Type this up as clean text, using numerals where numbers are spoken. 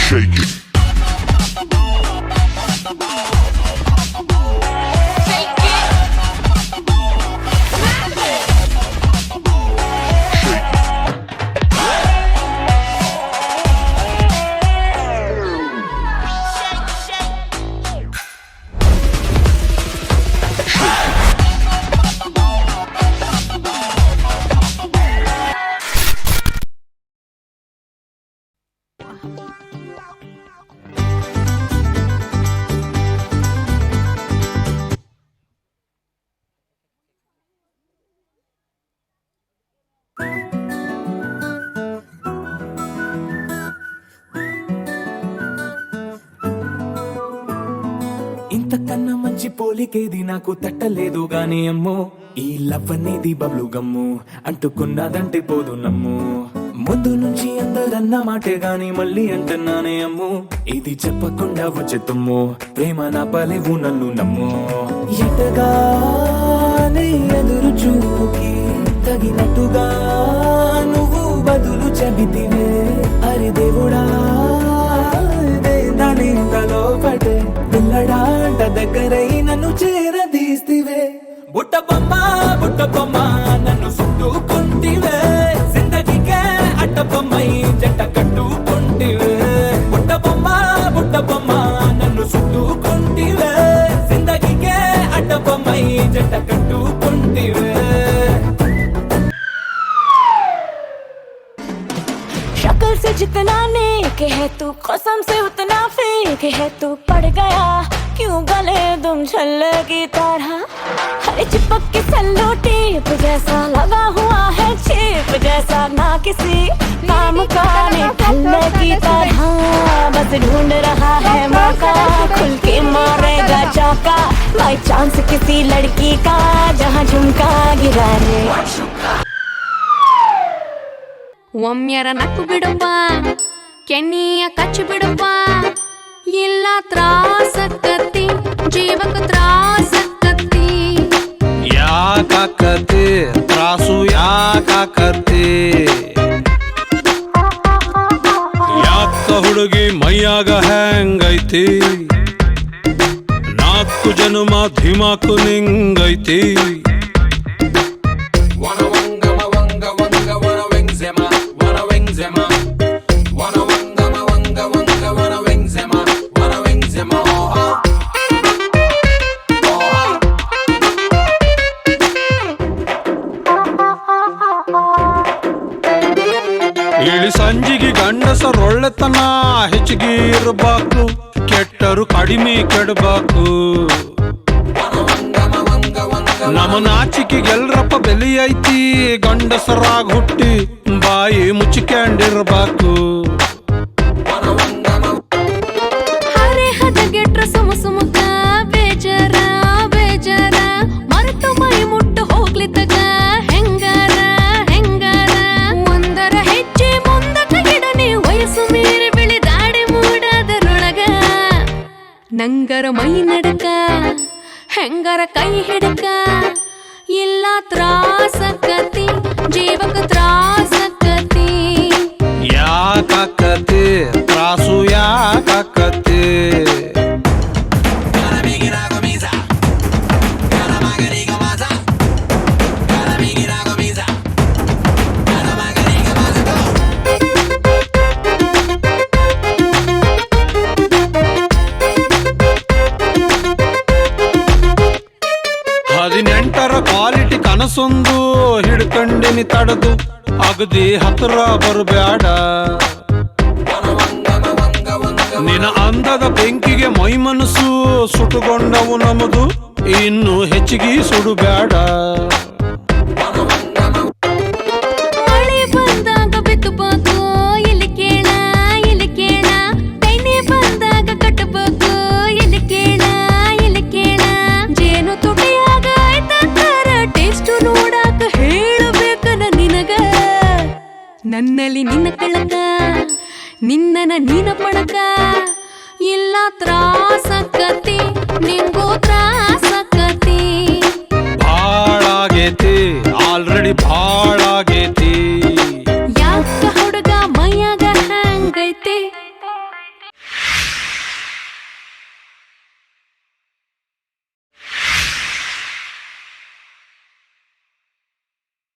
shake it. ఇంతకన్నా మంచి పోలికేది నాకు తట్టలేదు గాని అమ్మో, ఈ లవ్ అనేది బబ్లు గమ్ము, అంటుకున్నదంటే పోదు నమ్ము. ముందు నుంచి అందరన్న మాటే గాని మళ్ళీ అంటున్నానే అమ్ము, ఇది చెప్పకుండా వచ్చే తుమ్ము, ప్రేమ నా పలేవు నన్ను నమ్ము. ఎటగానే ఎదురు చూకి తగినట్టుగా నువ్వు బదులు చెబితివే, అరి దేవుడా దానింతలో పడే పిల్లడాంట దగ్గరై నన్ను చేరదీస్తివే. బుట్ట బొమ్మ నన్ను చుట్టుకుంటివే, జిందగీకే అట్ట బొమ్మై జంట కట్టుకుంటివే. బుట్ట బొమ్మ నన్ను చుట్టుకుంటివే, జిందగీకే అట్ట బొమ్మై జంట కట్టుకుంటివే. शक्ल से जितना नेक है तू, कसम से उतना फेक है तू. पड़ गया क्यों गले तुम छल्ले की तरह, हरे चिपक के सल्लो टेप जैसा लगा हुआ है चेप जैसा, ना किसी नाम का ठल्ले की तरह. बस ढूंढ रहा है मौका, खुल के मारेगा चौका, बाई चांस किसी लड़की का जहाँ झुमका गिरा रे. ಒಮ್ಮೆರ ನಕ್ಕು ಬಿಡುವ, ಕೆನ್ನಿಯ ಕಚ್ಚು ಬಿಡುವ, ಇಲ್ಲ ತ್ರಾಸಕ್ಕತ್ತಿ ಜೀವಕ ತ್ರಾಸಕ್ಕತ್ತಿ. ಯಾಕಾಕತಿ ತ್ರಾಸು ಯಾಕಾಕತಿ, ಯಾಕ ಹುಡುಗಿ ಮೈಯಾಗ ಹೆಂಗೈತಿ, ನಾಲ್ಕು ಜನುಮ ಧಿಮಾಕು ನಿಂಗೈತಿ. ಇಳಿ ಸಂಜಿಗೆ ಗಂಡಸರೊಳ್ಳೆತನ ಹೆಚ್ಚಿಗೆ ಇರಬೇಕು, ಕೆಟ್ಟರು ಕಡಿಮೆ ಕೆಡಬೇಕು. ನಮ್ಮ ನಾಚಿಕೆಗೆಲ್ರಪ್ಪ ಬೆಲೆ ಐತಿ, ಗಂಡಸರಾಗ ಹುಟ್ಟಿ ಬಾಯಿ ಮುಚ್ಚಿಕೊಂಡಿರ್ಬೇಕು. ಹರೆ ಹದಗೆಟ್ರ ಸುಮ ಸುಮುಕ ಬೇಜಾರ ಬೇಜಾರ, ಮರೆತು ಮೈ ಮುಟ್ಟು ಹೋಗ್ಲಿತ್ತಗ ಹೆಂಗಾರ ಹೆಂಗಾರ. ಒಂದರ ಹೆಜ್ಜೆ ಮುಂದಕ ಇಡನೆ ವಯಸ್ಸು ಮೀರಿ ಬೆಳೆದಾಡಿ ಮೂಡದರೊಳಗ, ನಂಗರ ಮೈ ನಡಕ ಹೆಂಗರ ಕೈ ಹಿಡಕ, ಇಲ್ಲ ತ್ರಾಸಕ್ಕತಿ ಜೀವಕ ತ್ರಾಸಕ್ಕತಿ. ಯಾಕಾಕತಿ ತ್ರಾಸು ಯಾಕಾಕತಿ. ಹದಿನೆಂಟರ ಕ್ವಾಲಿಟಿ ಕನಸೊಂದು ಹಿಡ್ಕಂಡಿನಿ ತಡದು, ಅಗದಿ ಹತ್ರ ಬರಬ್ಯಾಡ. ನಿನ ಅಂದದ ಬೆಂಕಿಗೆ ಮೈ ಮನಸ್ಸು ಸುಟ್ಟುಕೊಂಡವು ನಮದು, ಇನ್ನು ಹೆಚ್ಚಿಗೆ ಸುಡುಬ್ಯಾಡ. ಮಳೆ ಬಂದಾಗ ಬಿತ್ತಬೇಕು ಇಲ್ಲಿ ಕೇಳ ಇಲ್ಲಿ ಕೇಳ, ಕೈನೆ ಬಂದಾಗ ಕಟ್ಟಬೇಕು ಇಲ್ಲಿ ಕೇಳ ಇಲ್ಲಿ ಕೇಳ. ಜೇನು ತುಟಿಯಾಗ ಆಯ್ತಾರ ಟೇಸ್ಟು ನೋಡಾಕ ಹೇಳಬೇಕನ ನಿನಗ, ನನ್ನಲ್ಲಿ ನಿನ್ನ ಕಳಕ ನಿನ್ನನ ನೀನ ಪಡಕ. ಇಲ್ಲ ತ್ರಾಸಕ್ಕತಿ ನಿಂಗೂ ತ್ರಾಸ